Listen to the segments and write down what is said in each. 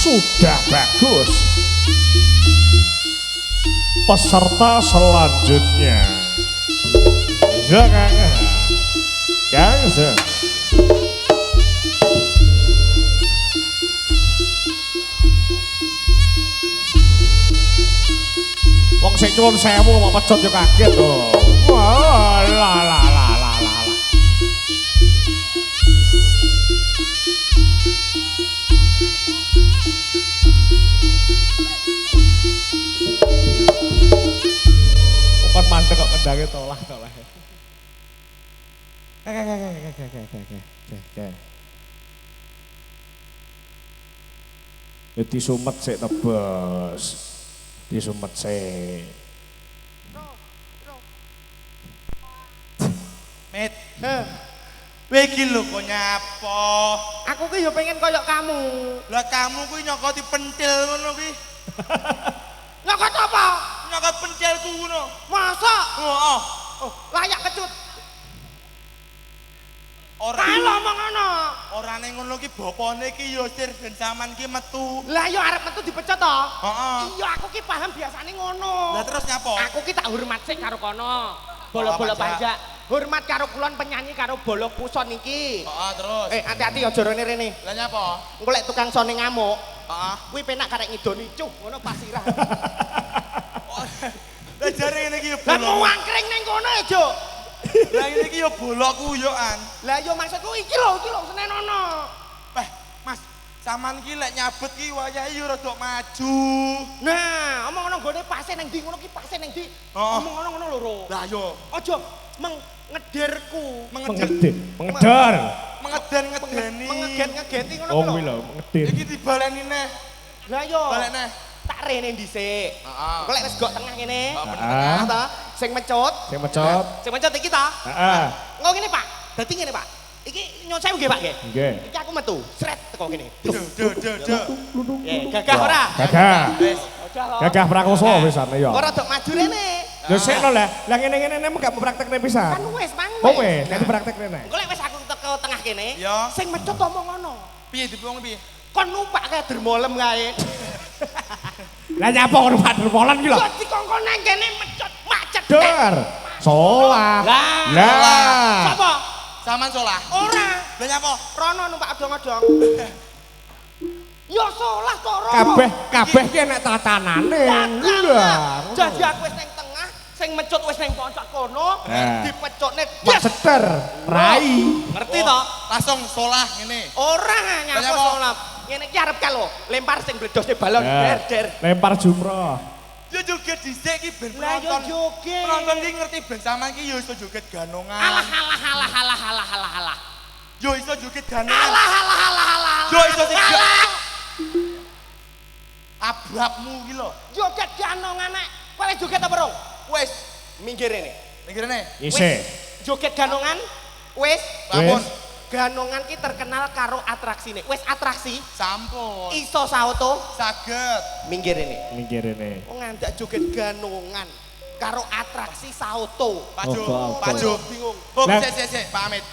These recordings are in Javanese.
Sudah bagus. Peserta selanjutnya Jangan. Jangan. Wong sing nyuwun sewu kok pecut yo kaget to. Wah, la la la la la. Bukan mandek kok kendange tolah-tolah. Jadi sumet sik tebes. Di sumet sik. Met. Kowe iki lho kok nyapa? Aku ki yo pengen koyok kamu. Lah kamu kuwi nyokoti pentil ngono kuwi. Nyokot apa? Nyokot pentilku ngono. Masa? Heeh. Oh, layak kecut. Ora Kalau omong ngono. orane ngono ki bapane ki yo sir ben sampean ki metu. Lah yo arep metu dipecat to? Heeh. Iya aku ki paham biasane ngono. Lah terus nyapa? Aku ki tak hormat sik karo kono. Bolo-bolo pajak. Hormat karo kulon penyanyi karo bolo puson iki. Heeh, terus. Hati-hati aja rene. Lah nyapa? Engko lek tukang sone ngamuk, Heeh. kuwi penak karek ngidoni cuh ngono pasirah. Lah jare ngene iki yo Lah bolok. ngangkring ning kono ya, Juk. Lah ngene iki yo bolok kuyokan. Lah yo maksudku iki lho senenono. Mas, sampean ki lek nyabet ki wayahe yo rada maju. Nah, omong ngono gone pase ning ndi ngono ki pase ning ndi. Omong ngono lho. Lah yo Aja mengederku. Mengedit, mengedar. Mengeden-ngedeni. Mengeget-ngegeti ngono Oh lho. kuwi lho, mengedit. Iki dibaleni neh. Lah yo. Balik neh. Tak rene dhisik. Heeh. Engko lek wis gok tengah ngene. Heeh. Ta, sing mecut. Sing mecot. Sing mecut iki ta. Heeh. Engko ngene, Pak. Dadi ngene, Pak. Iki nyuwun sewu nggih, Pak nggih. Nggih. Iki aku metu, sret teko kene. Duh. Gagah ora? Gagah. Wis. Gagah prakoso wisane ya. Ora dok maju rene. Lho sik no lah. Lah ngene-ngene nemu gak praktekne pisan. Kan wis mang. Oh wis, nek praktekne nek. Engko lek wis aku teko tengah kene, Ya. sing mecut omong ngono. Piye diplong piye? Kon numpak kae dermolem kae. Lah nyapa ngono Pak Dermolan ki lho. Kok dikongkon nang kene mecut macet. Der. Solah. Lah. Sapa? Saman solah. Ora. Lah nyapa? Rono numpak odong-odong. Yo salah kok Rono. Kabeh ki enek tatanane. Lha. Jadi aku wis ning tengah, sing mecut wis ning pojok kono, dipecutne Pak Seder, rai. Ngerti to? Langsung solah ngene. Ora nyapa Nyapa? salah. Ngene iki arep ka lho, lempar sing bledosne balon der. Lempar jumroh. Yo joget dhisik iki ben Lah yo penonton. joget. Penonton iki ngerti ben sampean iki yo iso joget ganongan. Alah. Yo iso joget ganongan. Alah. Yo iso tiga. Abrapmu iki lho. Joget ganongan nek. Kowe joget apa, Rong? Wis, Minggir rene. mikirane. Isih. Joget ganongan wis. Sampun. Ganongan ki terkenal karo atraksine. Wis atraksi Sampun. iso sauto. Saged. Minggir rene. Minggir rene. Wong ngandak joget ganongan karo atraksi sauto. Paju, Oh, paju. Bingung. Oh, Lah. sik, Pak Amit.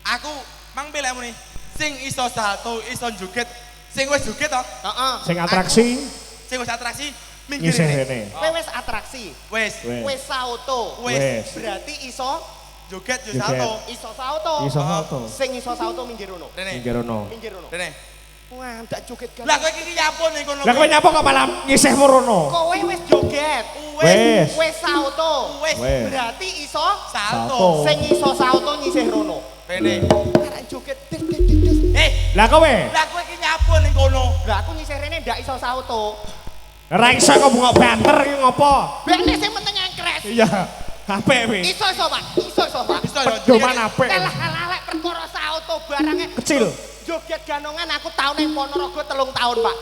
Aku mang pilihmu nih. Sing iso salto, iso joget. Sing wis joget to? Heeh. Sing atraksi Sing wis atraksi minggir ngisih rene. rene. Kowe wis atraksi, Wis, wis sauto. wis. Berarti iso Joget yo Joget. salto. iso sauto. Iso salto. Sing iso sauto minggir rono. Rene. Minggir rono. Minggir rono. Rene. Wah, ndak joget ganongan. Lah kowe iki nyapun ning kono. Lah kowe nyapa kok malah ngisih rono? Kowe wis joget. Wis. Wis sauto. Wis. Wis. Berarti iso Salto. Salto. sing iso sauto nyisih rono. Rene. Karek joget des. Lah kowe Lah kowe iki nyapun ning kono. Lah aku nyisih rene ndak iso sauto. ra iso kok bengok banter iki ngopo? Bekne sing penting engkres. Iya. Apik wi. Iso Pak. Iso Pak. Iso yo. Pedoman apik. Lah perkara sauto barange Kecil. joget ganongan aku tau ning Ponorogo 3 tahun, Pak.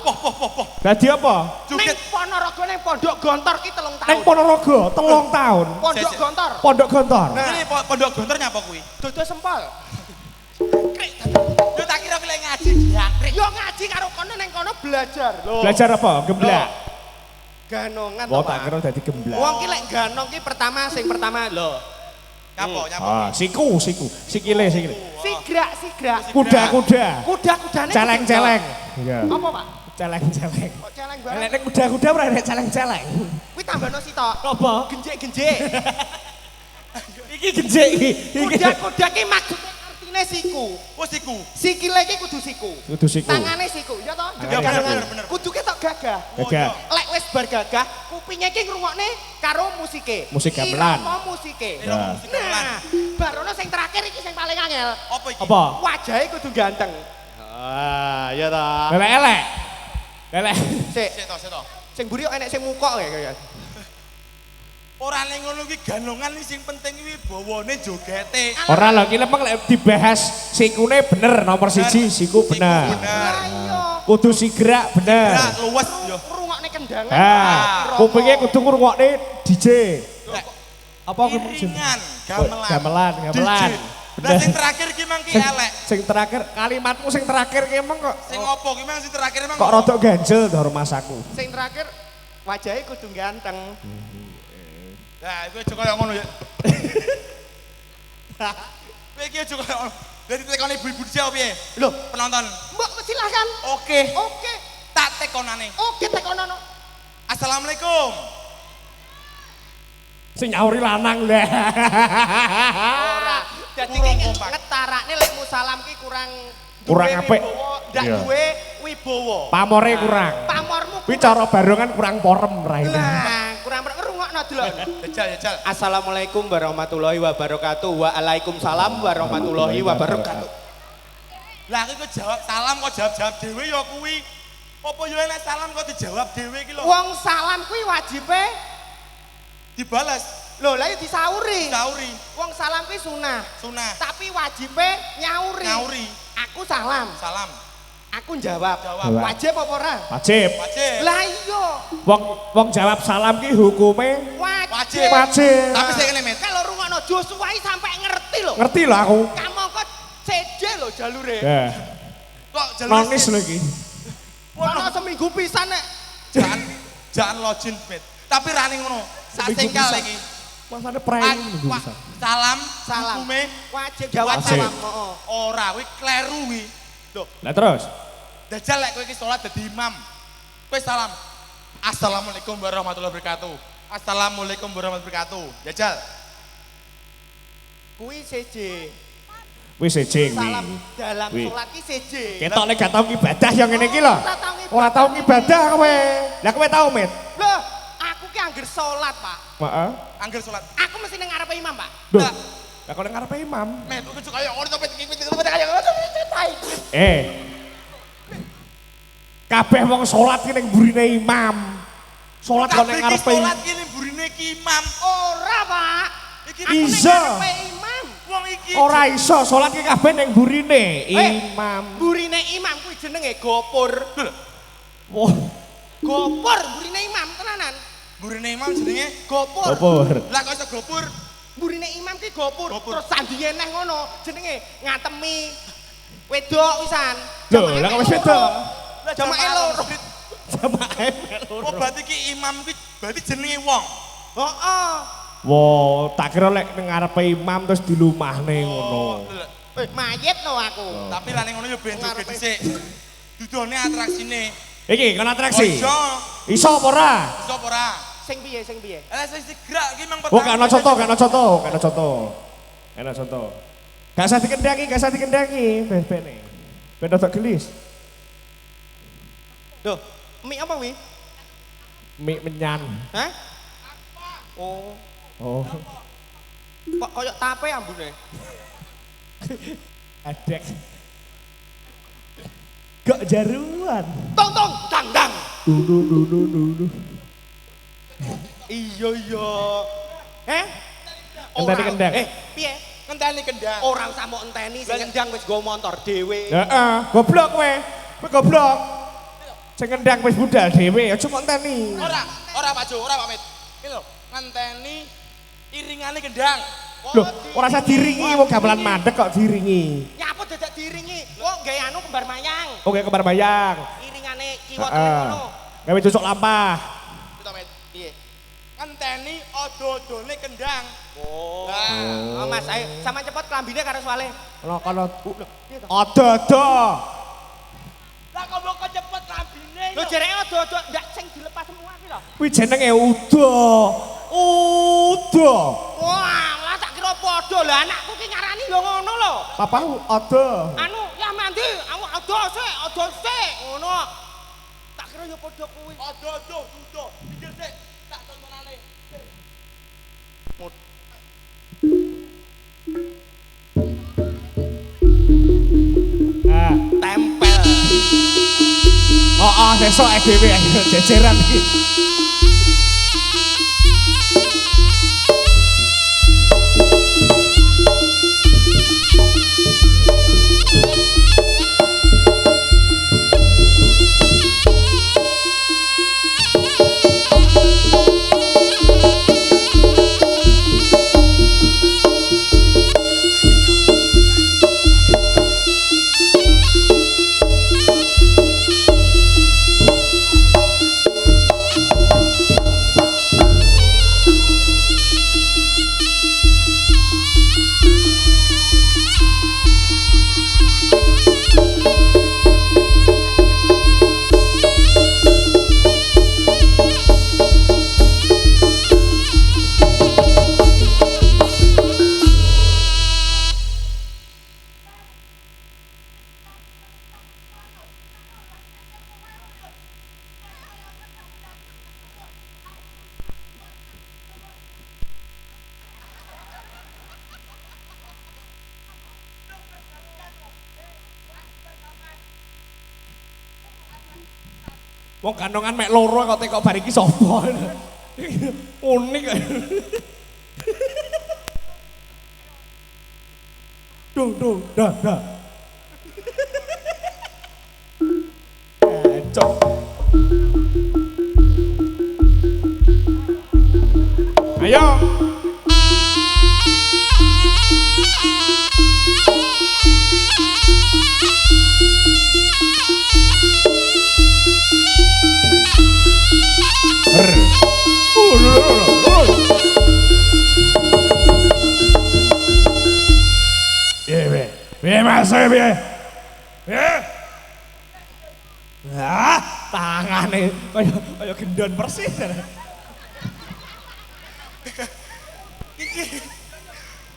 Dadi apa? Ning Joget. Ponorogo ning Pondok Gontor ki 3 tahun. Ning Ponorogo 3 tahun. Pondok Sik. Gontor. Pondok Gontor. Ini pondok gontor nyapa kuwi? Dodo sempol. Krik. Yo tak kira pilih ngaji jangkrik. Yo ngaji karo kono ning kono belajar. Lho. Belajar apa? Gemblak. Ganongan Wah, to, tak Pak. kira dadi gemblak. Wong ki lek ganong ki sing pertama lho. Nyapa Ah, siku. Sikile. Sigrak. Kuda-kuda. Kuda-kudane. Celeng-celeng. Iya. Apa, Pak? Celeng-celeng. Kok celeng banget. Nek kuda-kuda ora nek celeng-celeng. Kuwi tambahno sitok. Apa? Genjik-genjik. Iki genjek iki. Kuda ki maksudnya artine siku. Oh siku. Sikile iki kudu siku. Kudu siku. Tangane siku, ya toh? Ya bener. Kudu ketok gagah. Gagah. Lek wis bar gagah, kupinge iki ngrungokne karo musike. Musik gamelan. Irama musike. Ya. Nah, barono sing terakhir iki sing paling angel. Apa iki? Apa? Wajahe kudu ganteng. Ah, ya toh. Elek-elek. Elek. Sik, Sik to. sing mburi kok enek sing mukok ya. Ora ning ngono kuwi ganongan iki sing penting kuwi bawane jogete. Ora lho iki lemeng lek dibahas sikune bener nomor siji siku bener. Lah iya. Kudu sigrak bener. Ora luwes yo. Ngrungokne kendangan. Ha, kupinge kudu ngrungokne DJ. Apa kuwi Iringan, gamelan. DJ. Lah sing terakhir ki mang ki elek. Sing terakhir kalimatmu sing terakhir ki emang kok Sing opo ki mang sing terakhir emang kok rada ganjel to masaku. Sing terakhir wajahe kudu ganteng. Lah kowe aja koyo ngono ya. Kowe iki aja koyo ngono. Dadi tekone ibu-ibu dhisik piye? Loh, Penonton. mbok silakan. Oke. Oke. Tak tekonane. Oke tekonono. Assalamualaikum. Sing nyauri lanang lah. Ora. Dadi Kurang ki kompak. ngetarakne lek musalam ki kurang Kurang duwe apik. wibawa, ndak Iya. duwe wibawa. Pamore kurang. Pamormu Kuwi cara barongan kurang porem raine. Lah, kurang ngrungokno delok. Jajal. Assalamualaikum warahmatullahi wabarakatuh. Waalaikumsalam warahmatullahi wabarakatuh. Lah aku kok jawab salam kok jawab dhewe ya kuwi. Apa ya enak salam kok dijawab dhewe iki lho. Wong salam kuwi wajibe Dibales. lho lha disauri. Sauri. Wong salam kuwi sunah, Sunah. tapi wajibe nyauri. Nyauri. Aku salam, Salam. aku jawab. Jawab. Wajib apa ora? Wajib. Wajib. Lah iya, Wong jawab salam ki hukume wajib. wajib. Tapi sing ngene, Met. Kalau rungokno Joshua sampai ngerti lho. Ngerti lho aku. Kamangka CJ lho jalure. Ya. Kok jalur Nangis lho iki. Ono seminggu pisan nek jangan login, Met. Tapi rani ngono. Sak Seminggu sengkal bisa. iki. Masane prei minggu bisa. Salam, salam. hukume Wajib jawab Wajib. salam. Heeh. ora kuwi kleru kuwi. Lho, Lah terus. dajal lek kowe iki salat dadi imam. Kowe salam. Assalamualaikum warahmatullahi wabarakatuh. Assalamualaikum warahmatullahi wabarakatuh. Jajal. Kuwi CJ. Wis sejeng Salam wi. dalam Wi. sholat ki CJ. Ketok nek gak tau ibadah yang ngene iki lho. Ora tau ngibadah. Ora tau ibadah kowe. Lah kowe tau, Met? Loh, aku ki angger sholat, Pak. Heeh. Angger salat. Aku mesti ning ngarepe imam, Pak. Duh. Lah. Lah kok nek ngarepe imam? Met, kowe kaya ngono to Met kaya ngono. Kabeh wong salat ki ning burine imam. Salat kok nek ngarepe salat ki burine ki imam. Ora, Pak. Iki Aku ning Iso. ngarepe imam. wong iki. ora iso salat ki kabeh ning burine imam. Burine imam kuwi jenenge gopur. Wah, Gopur burine imam tenanan. Burine imam jenenge Gopur. gopur. lah kok iso gopur? Burine imam ki gopur. Gopur. Terus sandinge neh ngono jenenge ngatemi wedok pisan. Lho, lah kok wis wedok? Lah Jamaah loro. Jamaah Oh berarti ki imam ki berarti jenenge wong. Heeh. Wow, tak kira lek ning ngarepe imam terus dilumahne ngono. Mayit no aku. Tapi lah ning ngono yo ben joget dhisik. Dudone atraksine. Iki kon atraksi. Ojo. Iso apa ora? Iso apa ora? Sing piye sing piye? Lah sing digrak ki mang Oh, gak ana contoh, gak ana contoh, gak ana contoh. Gak ana contoh. Gak usah dikendaki, gak usah dikendaki. Ben-bene. Ben rada gelis. Duh, mie apa wi? Mie menyan. Hah? Oh, Oh, kok koyo tape ambune? adek. Gak jaruan. Tong tong dang dang. Dulu. Iya iya. Enteni kendang. Piye? ngenteni kendang. Ora usah mbok enteni sing kendang wis nggo motor dhewe. Heeh, goblok kowe. Kowe goblok. Sing kendang wis budal dhewe, aja kok enteni. Ora Pak Jo, ora Pak Mit. Iki lho, ngenteni iringane kendang. Loh, ora usah diringi wong gamelan mandek kok diringi. Nyapa dadak diringi. Oh, gawe anu kembar mayang. Oke, kembar bayang. Iringane kiwat Heeh. ngono. Gawe cocok lampah. Kita Mit. Piye? Ngenteni odo-odone kendang. Oh. Lah. Oh, Mas, ayo sama cepet klambine karo soalé. Kono ada. Lah kok mbok cepet lambine. Lho jereke odo-odo ndak sing dilepas semua ki lho. Kuwi jenenge uda. Uda. Wah, lah tak padha lah anakku ki ngarani ya ngono lho. Papaku ada. Anu ya mandi, aku ada sik ngono. Tak kira ya padha kuwi. Aduh, pikir sik, tak tontonane. Ah, Tempel. oh, sesuk dhewe jejeran iki. Wong kandongan mek loro kok teko bar iki sapa. Unik kok. Dung dah. Cok. Ayo. Piye Mas, piye? Ah, tangane kaya gendon persis.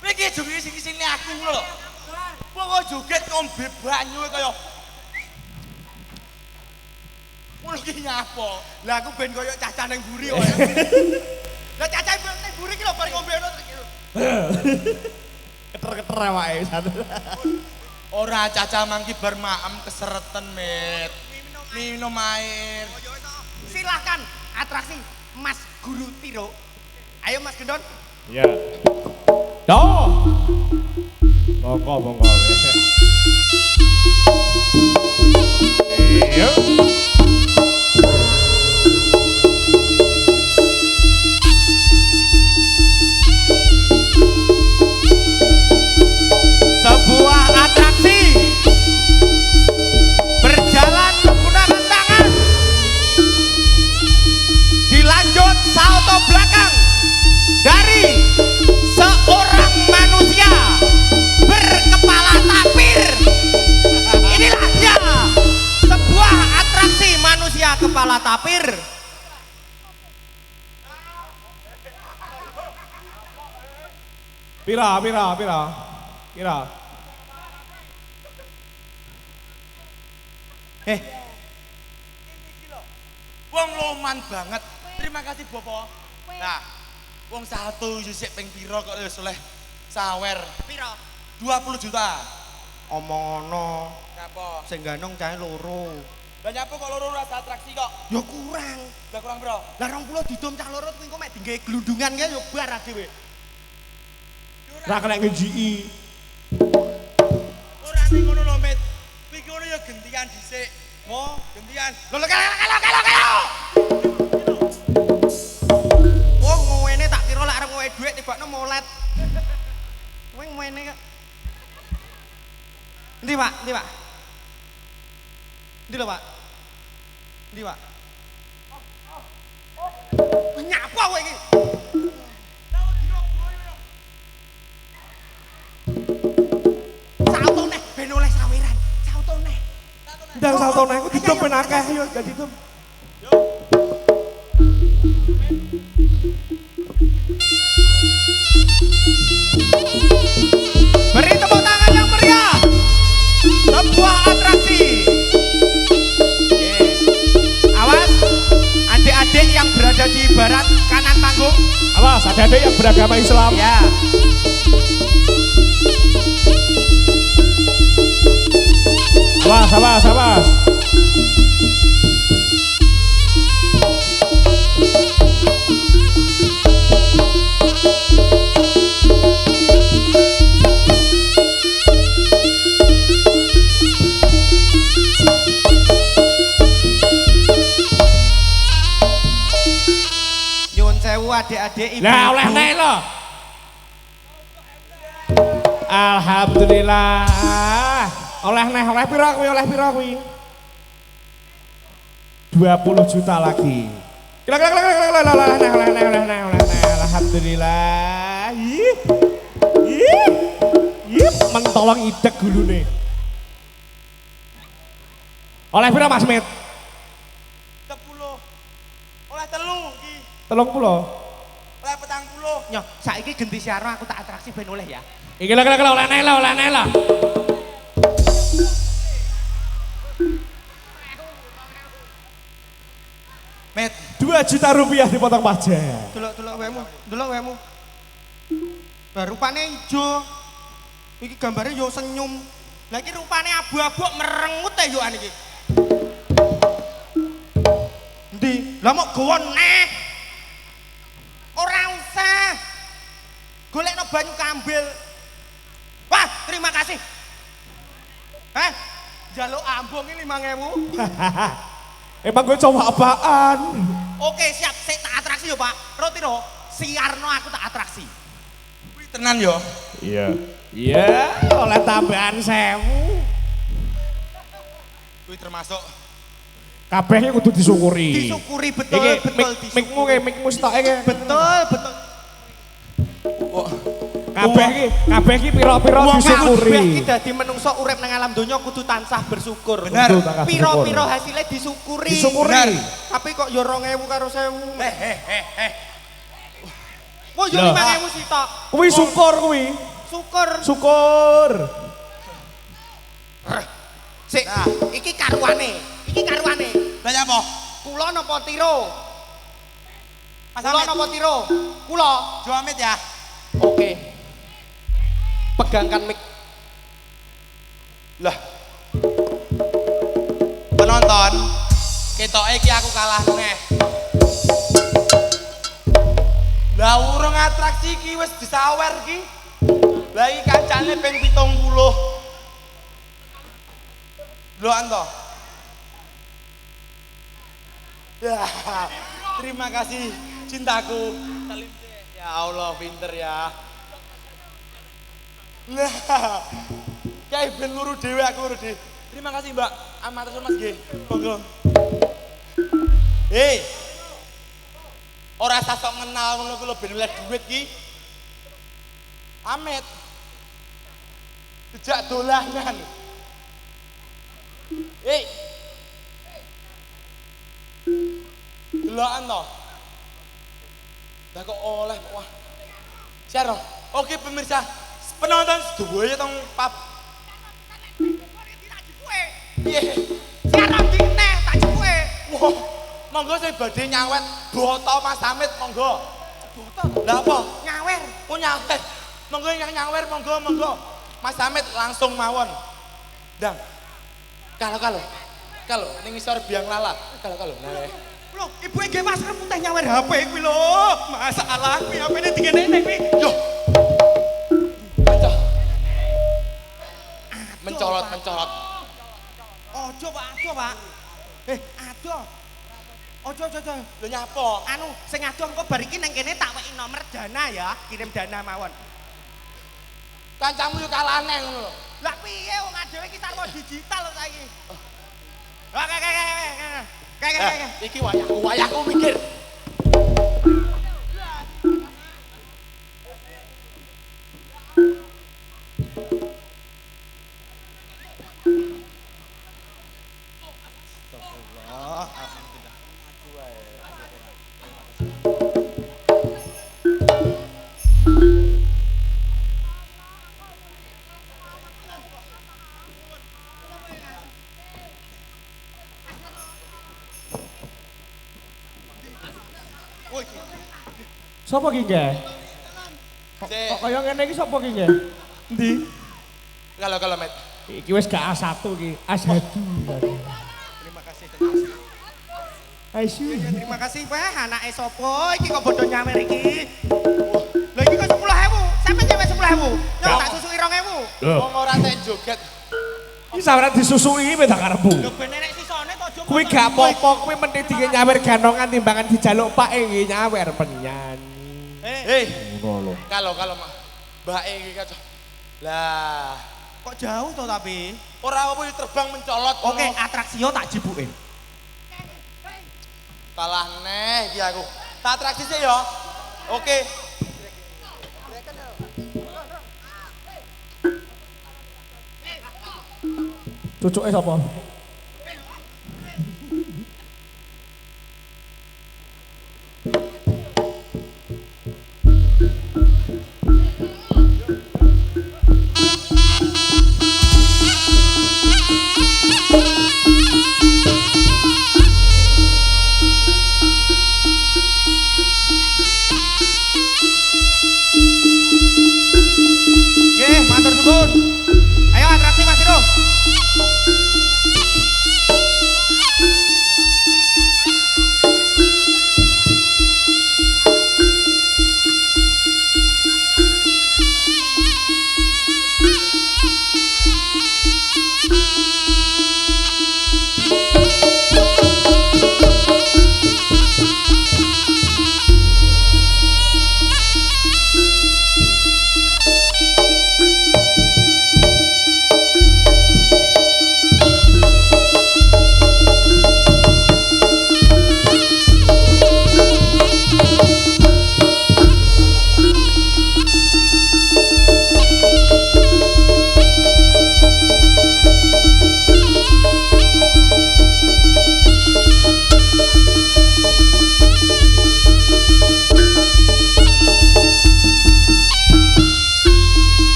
Iki joget sing-sing aku lho. Wong joget ngombe banyu kaya ngono ki nyapa? Lah aku ben koyo cacah ning mburi kok. Lah cacah ning mburi ki lho bar ngombe ono iki lho. Keter-keter awake satu. Ora caca mangki bar maem kesereten, Mit. Minum air. Silakan atraksi Mas Guru Tiro. Ayo Mas Gendon. Ya. Doh. Bongko. Iya. Sebuah atraksi berjalan menggunakan tangan, dilanjut salto belakang dari seorang manusia berkepala tapir. Inilah dia sebuah atraksi manusia kepala tapir. Pira. Wong loman banget. Terima kasih Bopo. Nah, wong satu sik ping pira kok wis oleh sawer. Piro? 20 juta. Omongono, Napa? sing ganong cahe loro. Lah nyapa kok loro rasa atraksi kok? Ya kurang. Lah kurang piro? Lah 20 didom cah loro kuwi engko mek dinggawe glundungan kae ya bar dhewe. Ra kena ngejiki. Ora ning ngono lho, Mit. Kuwi ngono ya gentian dhisik. Mo, gentian. Lho kalau. Wong ngene tak kira lek arep ngowe dhuwit tibakno molet. Kowe ngene kok. Endi, Pak? Endi lho, Pak? Endi, Pak? Nyapa kowe iki? Salto neh ben oleh saweran. Salto neh. Ndang salto nek didom ben akeh yo dadi didom. Yo. Adik-adik yang beragama Islam. Ya. Awas, awas, awas. Nyuwun sewu adik-adik ibu. Lah oleh nek lo. Alhamdulillah. Oleh piro kuwi, oleh piro kuwi? 20 juta lagi. Kira-kira alhamdulillah. Ih, mentolong idek gulune. Oleh piro Mas Mit? 10. Oleh telu iki. 30. Oleh 40. Nyo, saiki genti siaran aku tak atraksi ben oleh ya. Iki lho oleh nek lo. Met, 2 juta rupiah dipotong pajak. Delok wemu. Lah rupane ijo. Iki gambare yo senyum. Lah iki rupane abu-abu merengut ya yo an iki. Ndi? Lah mok gawa neh. Ora usah. Golekno banyu kambil. Wah, terima kasih. Jaluk ambung ini 5.000. Emang gue coba apaan? Oke, siap. Saya tak atraksi yo, Pak. Rotiro, siarno aku tak atraksi. kuwi tenan yo. Iya. Iya, oleh tambahan 1000. Kuwi termasuk Kabehnya kudu disyukuri. Disyukuri betul, Iki, betul mikmu stoke iki. Betul. Kabeh iki pira-pira disyukuri. Wong iki dadi menungso urip nang alam donya kudu tansah bersyukur. Bener. Kudu tansah Pira-pira bersyukur. hasilnya disyukuri. Disyukuri. Bener. Tapi kok yo 2.000 karo 1.000. Wah, yo Loh. 5.000 sih tok. Kuwi syukur kuwi. Syukur. Sik, iki karuane. lah apa? Kula napa tiro? Mas Kula Amit, napa tiro? Kula. Jo Amit ya. Oke. Pegangkan mic. Lah. Penonton, ketoke iki aku kalah neh. Lah urung atraksi iki wis disawer iki. Lah iki kancane ping 70. Lho anto. Ya, terima kasih cintaku. Salim sih. Ya Allah, pinter ya. Nah, kayak ben luru dhewe aku luru dhewe. Terima kasih Mbak. Amatur Mas nggih. Monggo. Hei. Ora usah sok ngenal ngono ku lho ben oleh duit ki. Amit. Dijak dolanan. Hei. Delokan to. Lah kok oleh kok wah. Share dong. Oke pemirsa, penonton sedoyo tong pap. Piye? Siaran dineh tak jepuke. Wah, monggo sing badhe nyawet boto Mas Amit monggo. Boto. Lah apa? Nyawer. Oh nyawet. Monggo yang nyawer monggo. Mas Amit langsung mawon. Ndang. Kalau ning isor biang lalat. Kalau. Nah. Lho, ibuke nggih masker putih nyawer HP kuwi lho. Masalah kuwi HP-ne digene kuwi. Yo. Mencolot. Ojo, Pak. Aduh. Ojo. Lho nyapa? Anu, sing adoh engko bar iki nang kene tak weki nomor dana ya, kirim dana mawon. Kancamu yo kalane ngono lho. Lah piye wong adewe iki sarwa digital kok saiki. Kayak. Iki wayahku mikir. Sapa ki nggih? Sik. Kok kaya ngene iki sapa ki nggih? Endi? Kalau met. Iki wis gak A1 ki, A1. Terima kasih. Aisyah. Ya, terima kasih Pak, anake sapa iki kok bodo nyamer iki. Lah iki kok 10.000. Sampe cewek 10.000. Nyok tak susuki 2.000. Wong ora tek joget. Iki sampeyan disusui kowe tak karepmu. Lho ben nek sisone to aja. Kuwi gak apa-apa, kuwi mending dingin nyawer ganongan timbangan dijaluk Pak nggih nyawer penyanyi. Hei, Ngono lho. kalau Mak. Mbake iki kacau. Lah, Kok jauh to tapi? ora apa terbang mencolot. Oke, atraksi yo tak jibuke. Kalah neh iki aku. Tak atraksi sih ya. Oke. Cucuke sapa? Nggih, matur suwun. Ayo atraksi Mas Tiro.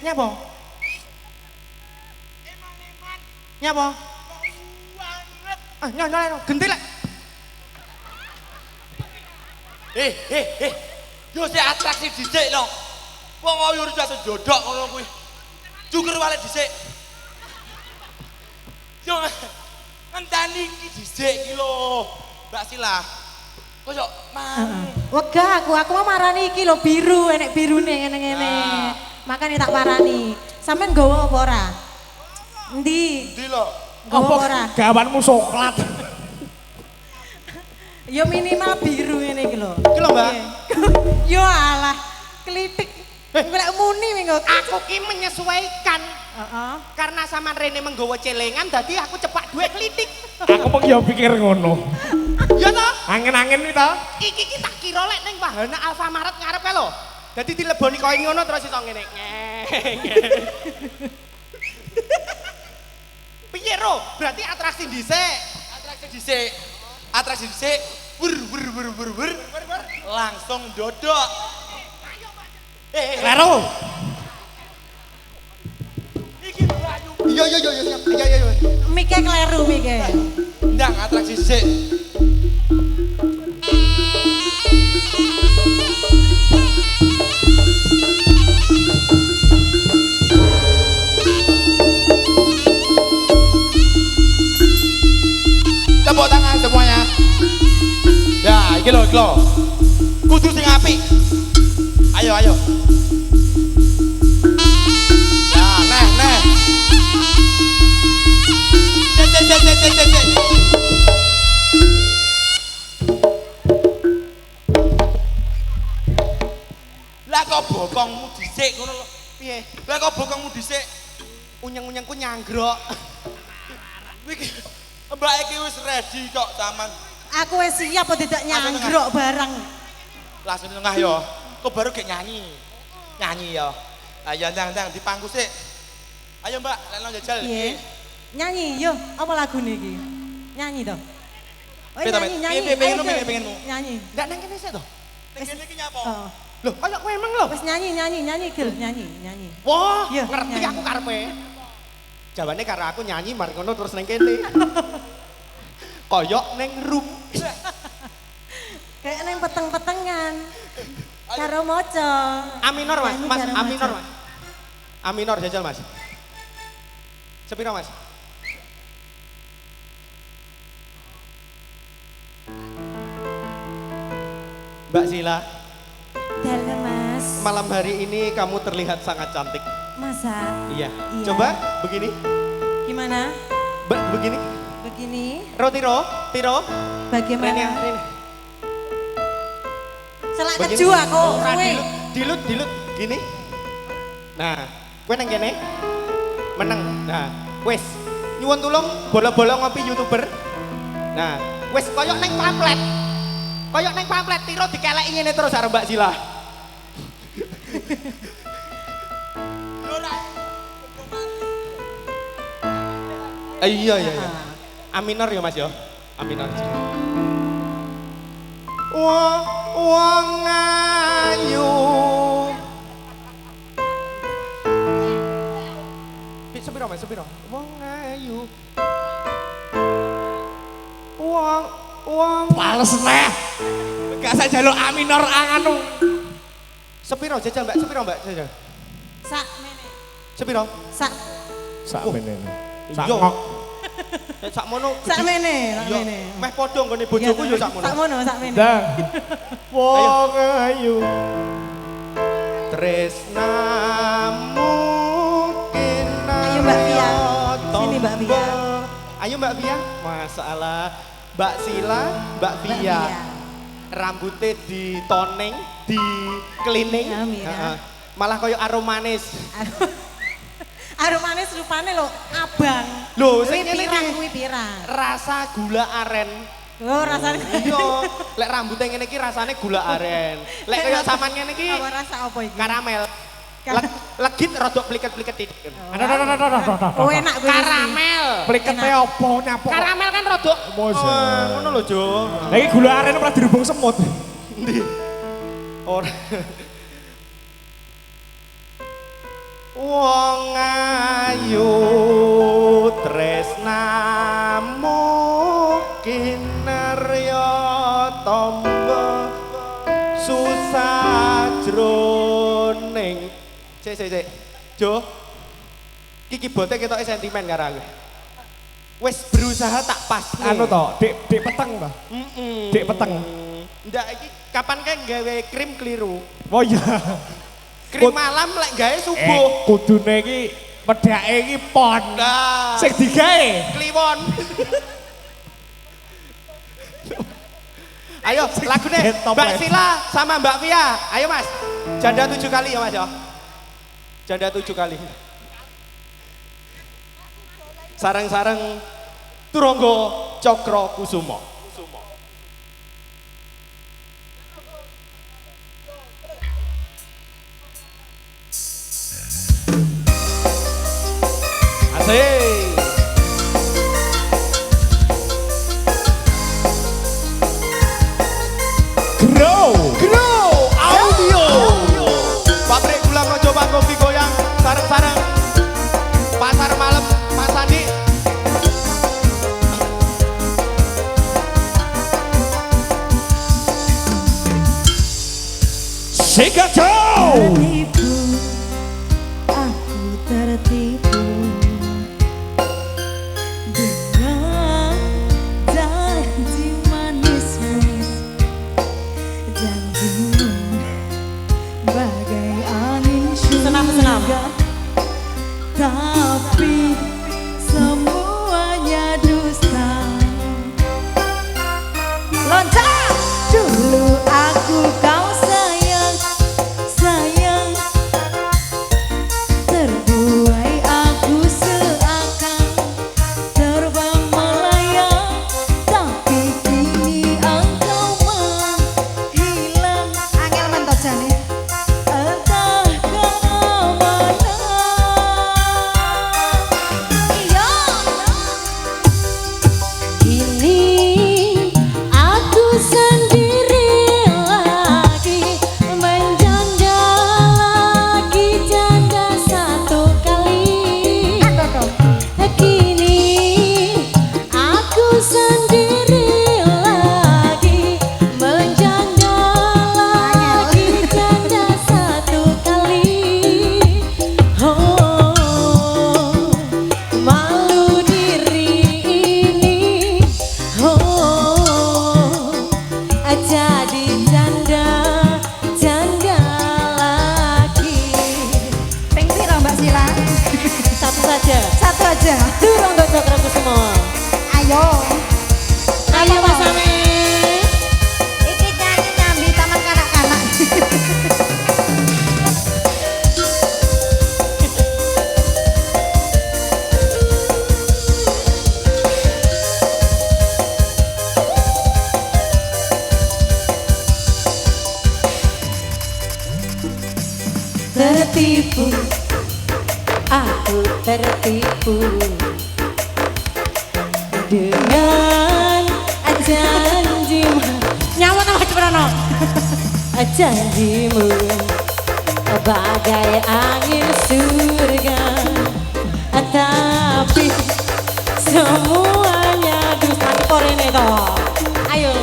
Nyapa? Nyapa? Ah, nyoleh gentil lek. Yo sik atraksi dhisik no. Wong ayu urip jatuh jodok ngono kuwi. Cukur wale dhisik. Yo ngenteni iki dhisik iki lho. Mbak Sila. Kok mang. Wegah aku mau marani iki lho biru, enek birune ngene-ngene. Makane tak parani. Sampeyan nggawa apa ora? Endi? Ndi lho? Nggawa apa ora? Gawanmu coklat. Ya minimal biru ngene iki lho. Iki lho, Mbak. Yo alah, klitik. Golek muni minggu. Aku ki menyesuaikan. Heeh. Karena sama Rene menggawa celengan, dadi aku cepak duwe klitik. Aku pun ya pikir ngono. Ya toh? Angin-angin iki to. Iki ki tak kira lek ning Wahana Alfamaret ngarepe lho. Dadi dileboni koin ngono terus iso ngene. Piye ro? Berarti atraksi dhisik. Atraksi dhisik. Wur. Langsung dodok. Lero. Iki lho ayu. Iya. Mike kleru mike. Ndang atraksi dhisik. Joglo. Kudu sing apik. Ayo, ayo. Ya, neh. Cek. Lah kok bokongmu dhisik ngono lho. Piye? Lah kok bokongmu dhisik? Unyeng-unyengku nyanggrok. Iki Mbak iki wis ready kok sampean. Aku wis siap kok tidak nyanggrok barang. Langsung tengah yo. Kok baru gek nyanyi. Nyanyi yo. Ayo ndang di pangku sik. Ayo Mbak, leno jajal. Piye? Nyanyi yo, apa lagune iki? Nyanyi to. Oh, Piye to, Met? nyanyi. Piye pengenmu, Ayo, piye Gil. pengenmu? Nyanyi. Ndak nang kene sik to. Ning kene iki nyapa? Oh. Loh, kaya kowe emang lho. Wis nyanyi Gil, nyanyi. Wah, Iya, ngerti nyanyi. aku karepe. Jawane karo aku nyanyi mari ngono terus ning kene. Koyok ning room. Kayak neng peteng-petengan. Karo moco. A minor Mas, Nyanyi Mas, karo A minor moco. Mas. A minor jajal Mas. Sepiro Mas? Mbak Sila, Dalem Mas. malam hari ini kamu terlihat sangat cantik. Masa? Iya. Iya. Coba begini. Gimana? Begini. Begini. Tiro. Bagaimana? Rene. Celak Begini. keju aku. Ora, kowe. dilut gini. Nah, kowe nang kene. Meneng. Nah, wis. Nyuwun tulung bola-bola ngopi YouTuber. Nah, wis koyok neng pamflet. Koyok neng pamflet tiro dikeleki ngene terus karo Mbak Sila. Iya. A minor ya Mas ya. A minor. Wong ayu. Sepiro Mas, sepiro? Wong ayu. Wong Pales neh. Gak usah jaluk A minor anu. sepiro jajal Mbak, sepiro Mbak jajal. Sak mene. Sepiro? Sak Sak menene. Sak Iya. ngok. Sak mono. sak mene, sak Iya. mene. Meh padha nggone bojoku ya sak mono. Sak mene. Dah. Wong ayu. Tresnamu Ayo, Mbak Pia. Sini, Mbak Pia. Ayo Mbak Pia. Masalah Mbak Sila, Mbak Pia. Rambutnya ditoneng, di cleaning. Amin, ya. Heeh. Malah koyo aromanis. Aromanis rupane lho abang. Lho, Kuwi sing ngene pirang iki. kuwi pirang. Rasa gula aren. Oh, rasane. Iya, lek rambutnya ngene iki rasane gula aren. Lek koyo sampean ngene iki Apa rasa apa iki? karamel. Legit rodok pliket-pliket titik. Oh, enak kuwi. Karamel. Plikete opo nyapo? Karamel kan rodok. Masa. Ngono lho, Jo. Lagi gula aren malah dirubung semut. Ndi? Ora. Wong ayu tresnamu kinarya tamba susah jroning. Sik. Jo. Iki bote ketoke sentimen karo aku. Wis berusaha tak pas. Anu to, dik peteng to. Dik peteng. Ndak iki kapan kae gawe krim keliru. Oh iya. Krim malam lek gawe subuh. Kudune iki pedake iki pon. Nah, Sing digawe. kliwon. Ayo, lagune Top Mbak ya. Sila sama Mbak Pia. Ayo Mas. Janda 7 kali ya Mas ya. Janda 7 kali. Sareng-sareng Turangga Cokro Kusumo. Asik. Grow Audio. Pabrik gula Projo panggung digoyang sareng-sareng. Pasar malam Mas Andi. Sigato. Tertipu, aku tertipu dengan janji manis-manis tapi semuanya dusta. Loncat! Dulu aku kau sayang, sayang. Terbuai aku seakan terbang melayang, tapi kini engkau menghilang. Angel mentot jane. Entah kemana. Iya. Kini aku sendiri lagi menjanda lagi janda satu kali. Kini aku sendiri lagi menjanda lagi janda satu kali. Oh, malu diri ini. Oh, jadi janda, janda lagi. Ping piro Mbak Sila? Satu saja. Satu aja. Durung untuk cokroku semua. Ayo. Ayo Mas Ame. Iki nyanyi nyambi taman kanak-kanak. Tertipu, aku tertipu dengan janjimu. Nyawa nama Ciprano. Janjimu bagai angin surga, tapi semuanya dusta. Korene toh. Ayo.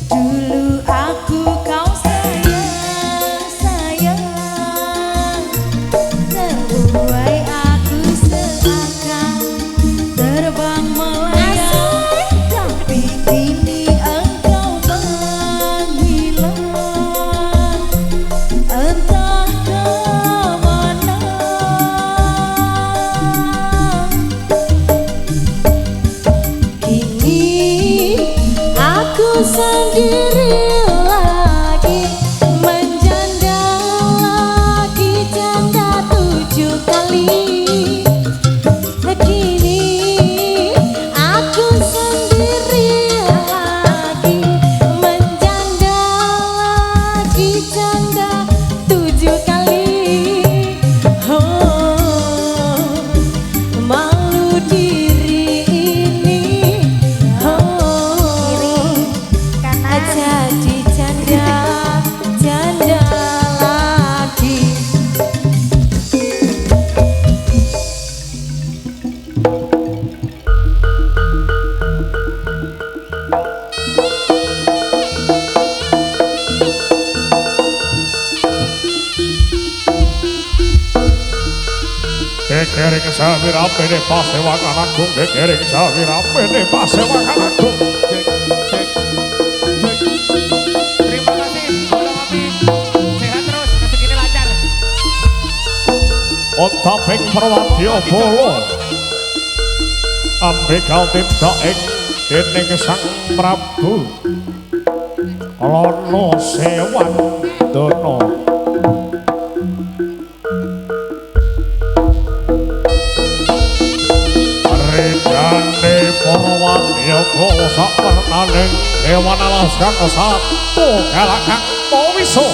Dulu aku kau sayang, sayang. Terbuai aku seakan terbang melayang, tapi kini engkau menghilang. Entah kemana. Kini aku sendiri lagi menjanda lagi janda 7 kali. Kini aku sendiri lagi menjanda lagi janda 7 kali. Oh, malu diri ini. Oh, jadi janda, janda lagi. Kekering sawirape ne pasewakan agung, kekering sawirape ne pasewakan agung. Terima kasih, Abang Api. Sehat terus, rezekine lancar. Ontaping Perwadya Bala ambekal tindak ing dening Sang Prabu Lono Sewandana. Redane Perwadya Bala sapernaning kewan alaskan satu galakang pawisa.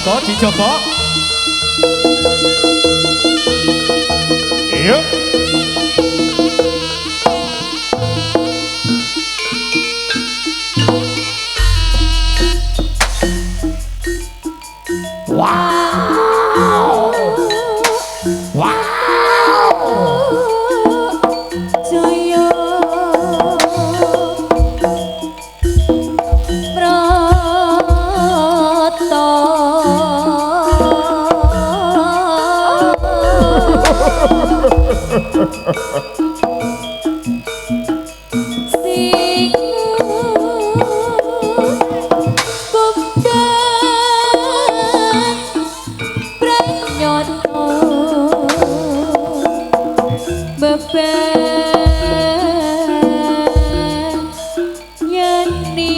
Monggo dicoba. Yuk. Jaya Sing kumdan pranyoto beban yeni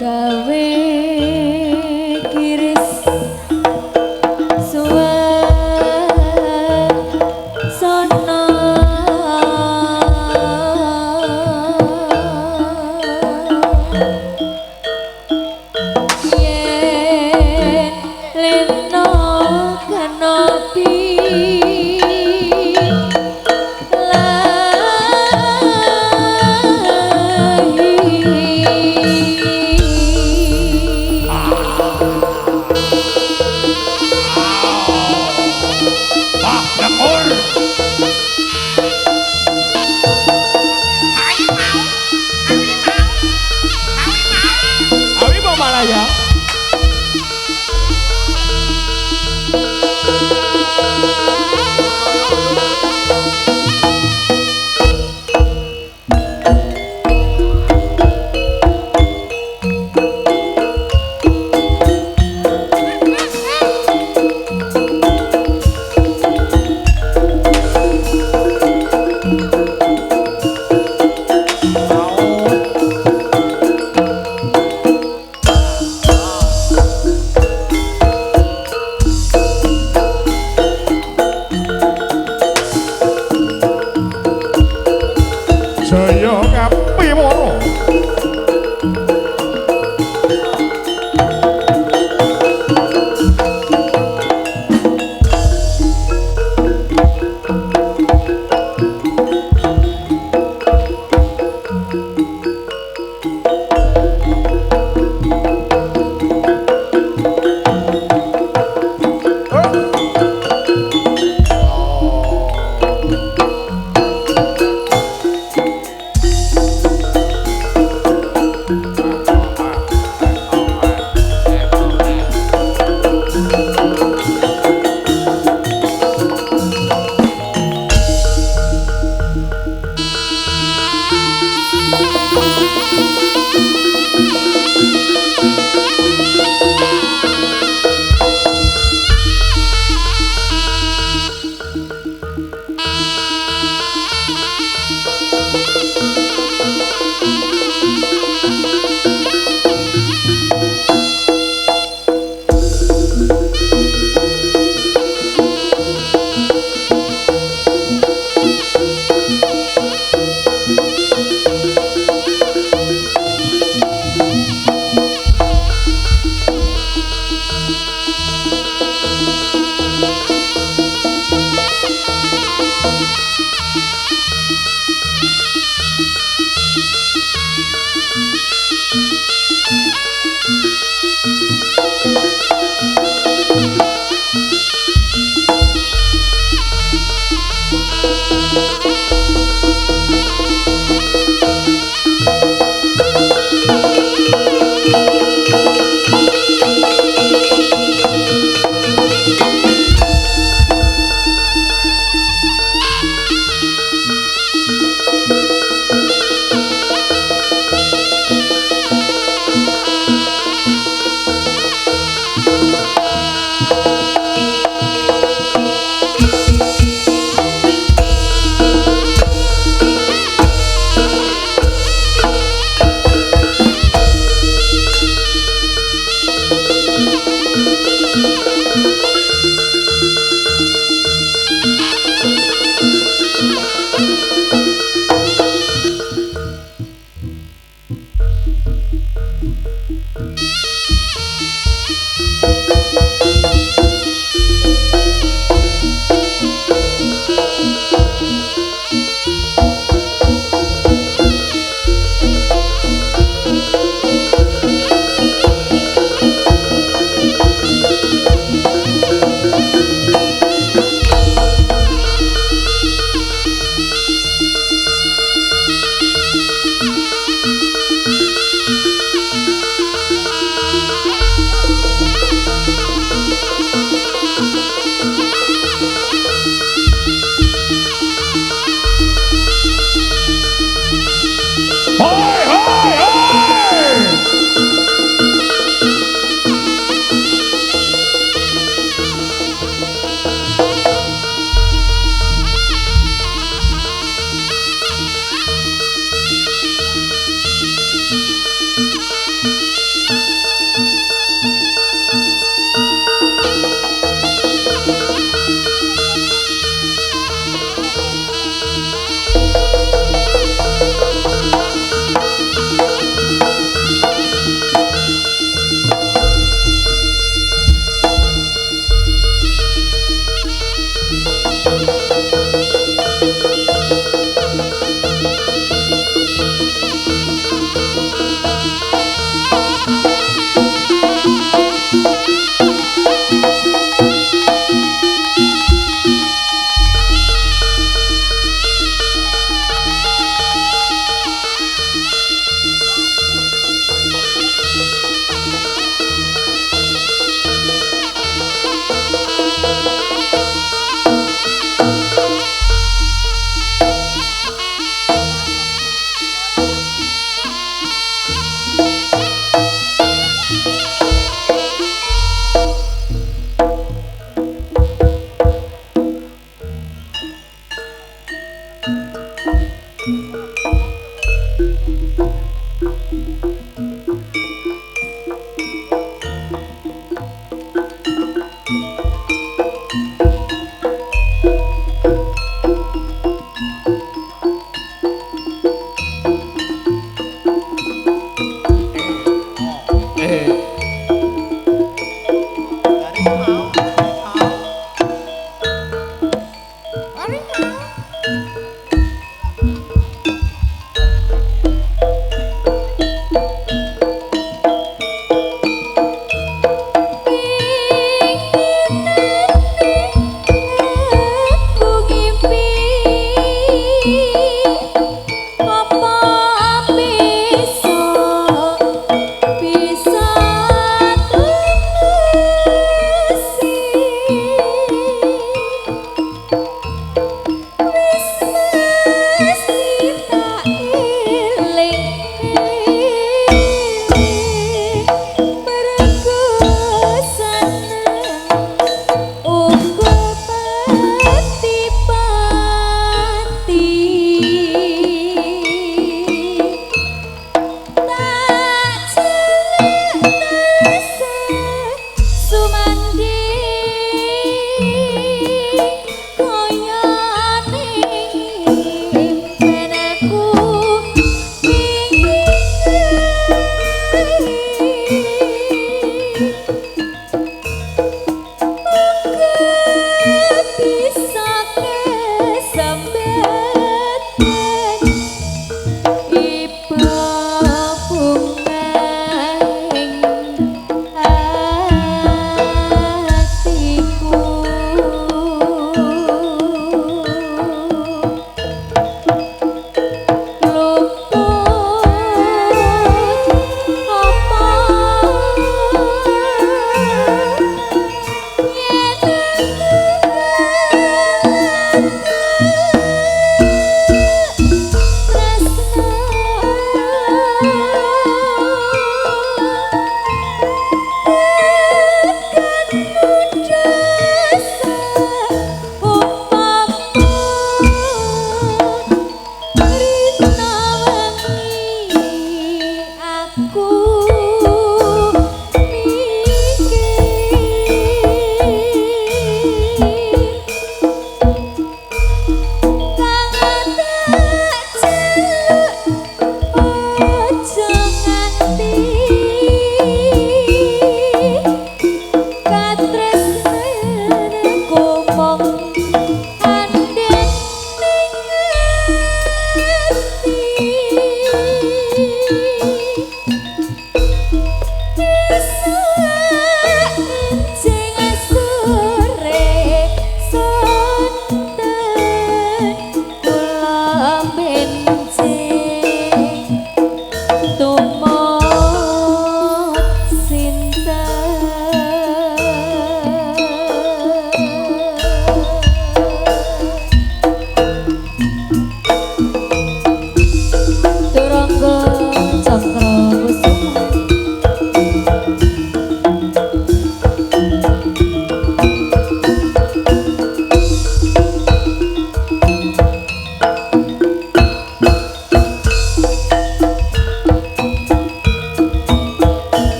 gawe kiris suasana yen leno kanopi Awi mau Malaya. Wis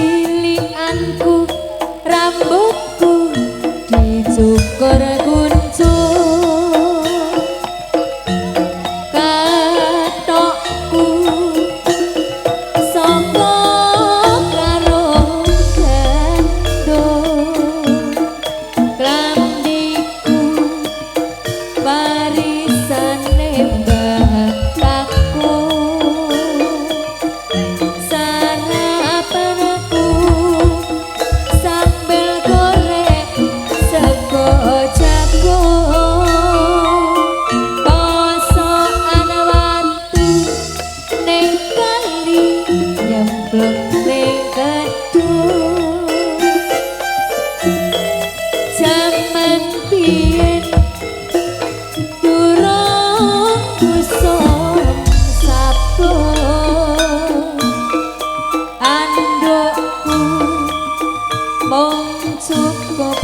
Cilikanku rambutku dicukur kuncup katokku sapa karo gendong klambiku barisane mbah kakku sarapanku sambel goreng sego jagung posokan watu ning kali nyemplung ning kedung jaman biyen durung kusum sabun andukku mung cukup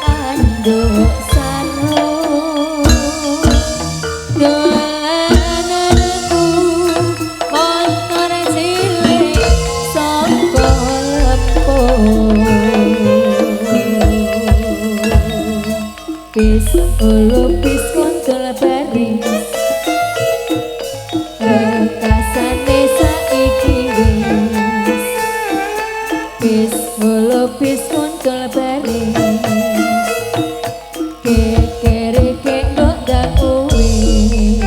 anduk sarung dolananku motor cilik saka lempung bis ulupis kontol baris rekasane saiki wis ulupis kontol baris kekere kendok daku wis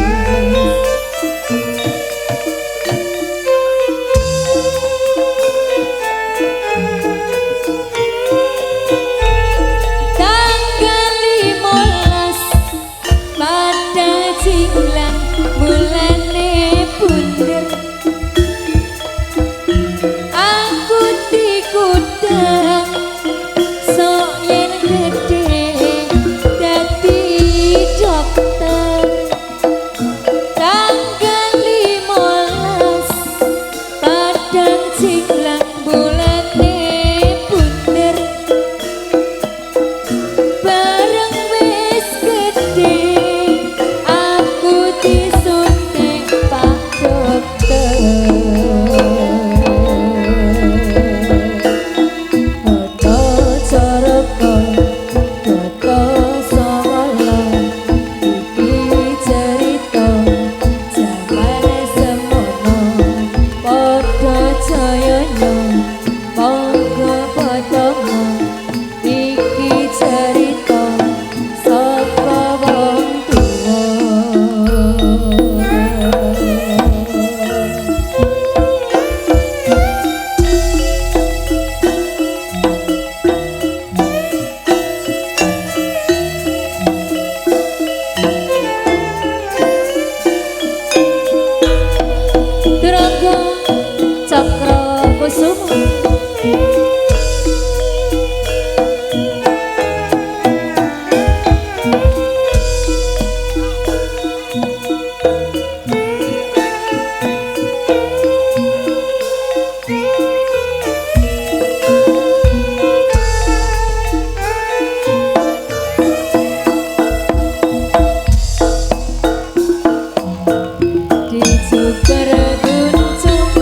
tanggal 15 pada cinglang bulane bunder aku dikutang sok yen gede dadi dokter tanggal 15 padang cinglang bulane bunder bareng wis gede aku disuntik pak dokter foto coroko foto sawala iki cerita jamane semono padha jayana monggo padha iki cerita sapa wong tuwa Durangga Cakra Kusuma dicukur kuncup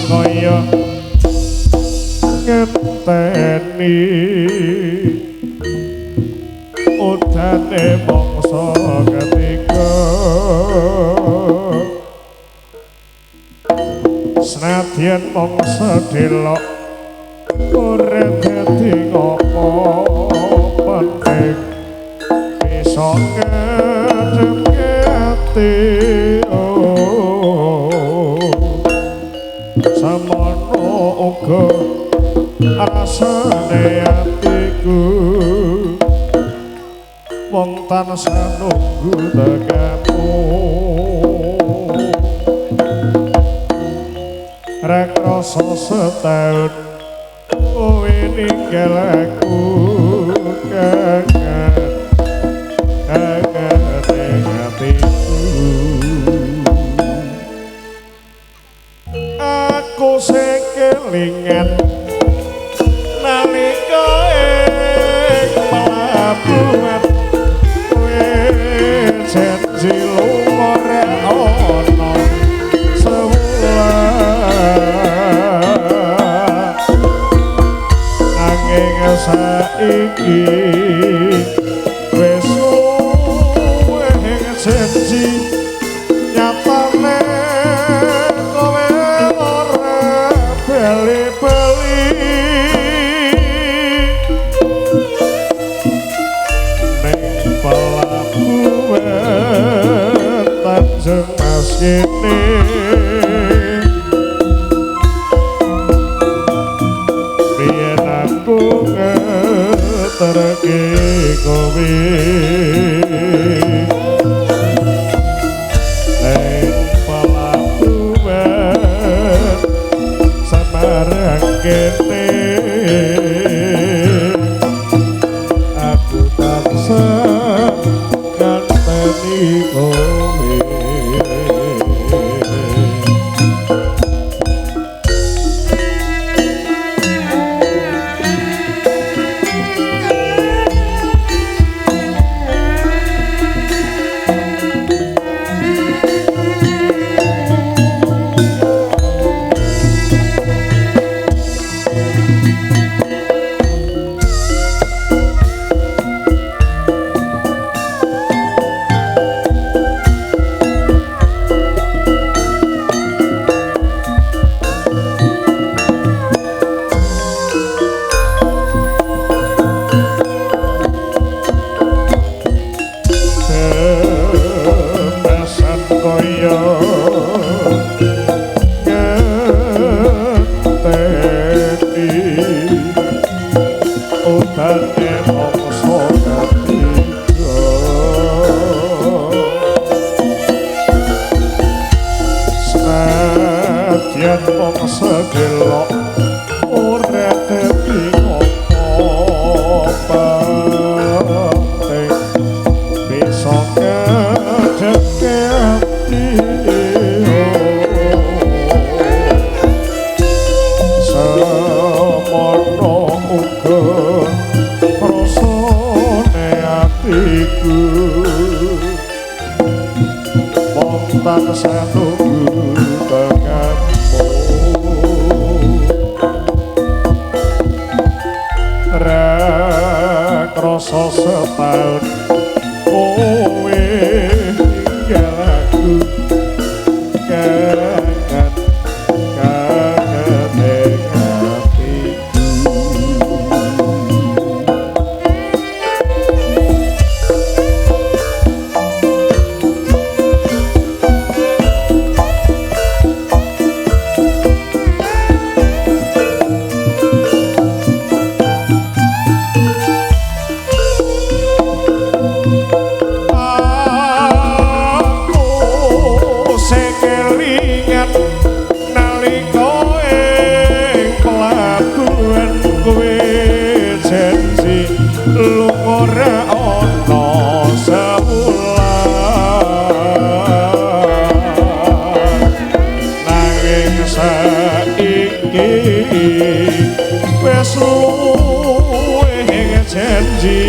Kaya ngenteni udane mangsa ketiga senadyan mangsa delok ora dadi ngopo penting bisa ngedemke ati samono uga rasane atiku wong tansah nunggu tegamu rek rasa setahun kowe ninggal aku kangen ning atiku aku sing kelingan nalika ing pelabuhan kowe janji lunga rek saiki wis suwe janji nyatane kowe ora bali-bali ning pelabuhan Tanjung Mas kene biyen aku ngeterke kowe ning pelabuhan Semarang kene aku tansah nganteni kowe. Yen wong sedelok ora dadi penting bisa ngedeke ati semono uga rasane atiku wong tansah nunggu tekan krasa setahun kowe tinggal aku kangen ning atiku. Wes luwih janji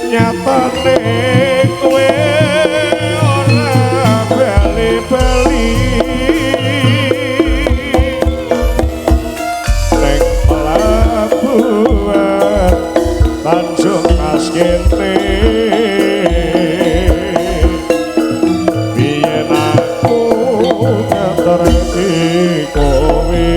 nyatane kowe ora bali-bali ning pelabuhan Tanjung Mas kene biyen aku ngeterke kowe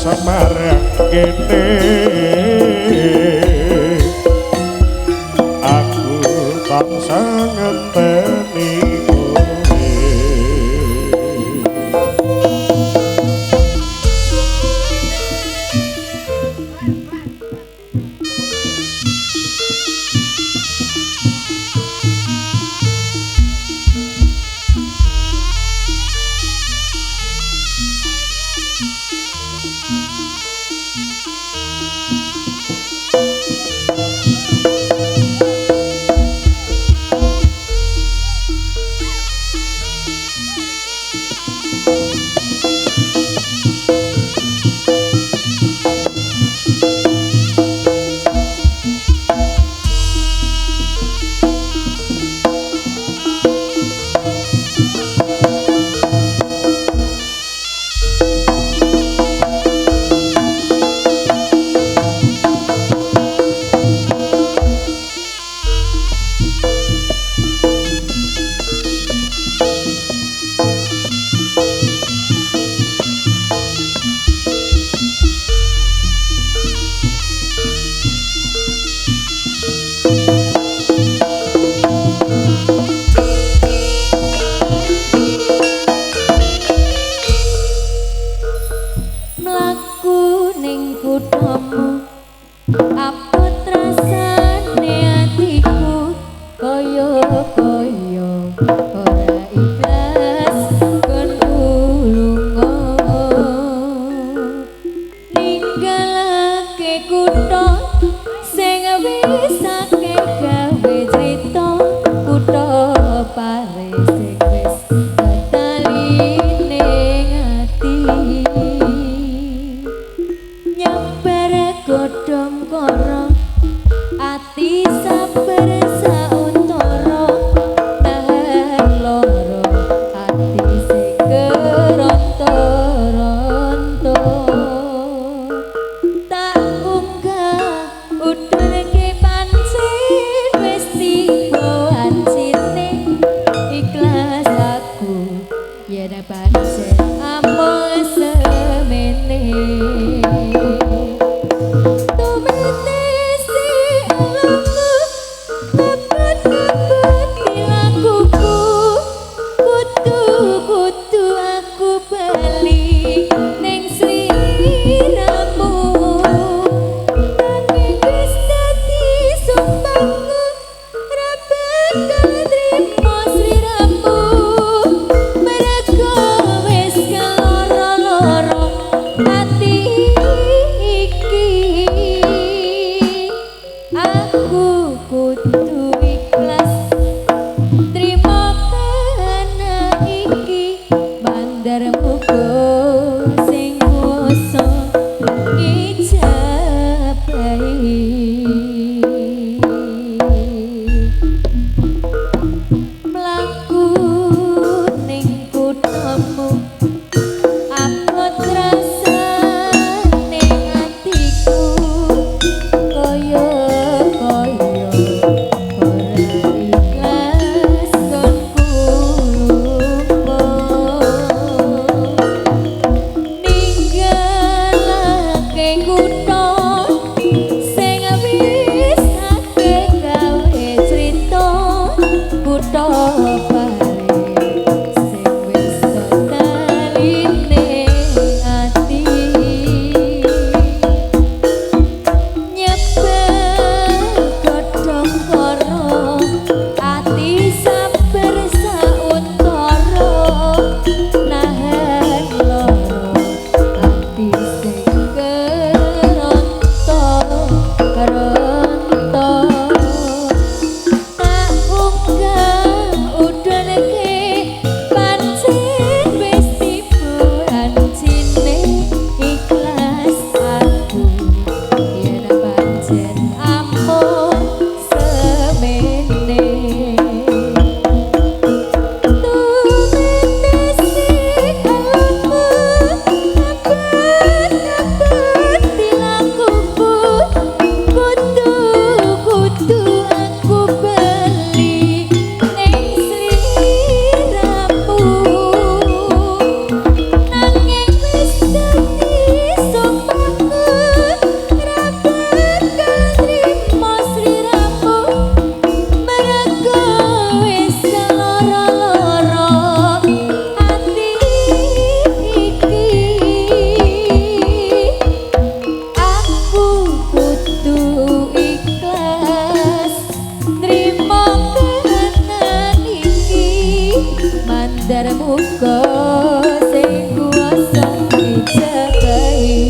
Samar sabar sauntara nahan loro ati sing keronto-ronto tak unggah udhulke pancen wis tiba ancine ikhlas aku yen pancen amung semene kudu aku bali ning sliramu nanging wis dadi sumpahku ra bakal trimo sliramu mergo wis keloro-loro ati iki aku kudu ikhlas trimo kena iki bandar muga sing kuwasa ngijabahi mlaku ning kuthamu abot rasane atiku kaya-kaya ora ikhlas kon ninggalake kutha sing wis akeh gawe crita kutha bare sing wis tenaline ati nyebar godhong karo ati sabar sauntara nahan loro ati sing keronto-ronto tak unggah udhulke pancen wis tiba ancine ikhlas aku yen pancen amung semene kudu aku beli ning sliramu nanging wis dadi sumpahku ra bakal trimo sliramu mergo wis keloro-loro ati iki aku kudu ikhlas nrimo kenan iki mandar muga sing kuwasa ngijabahi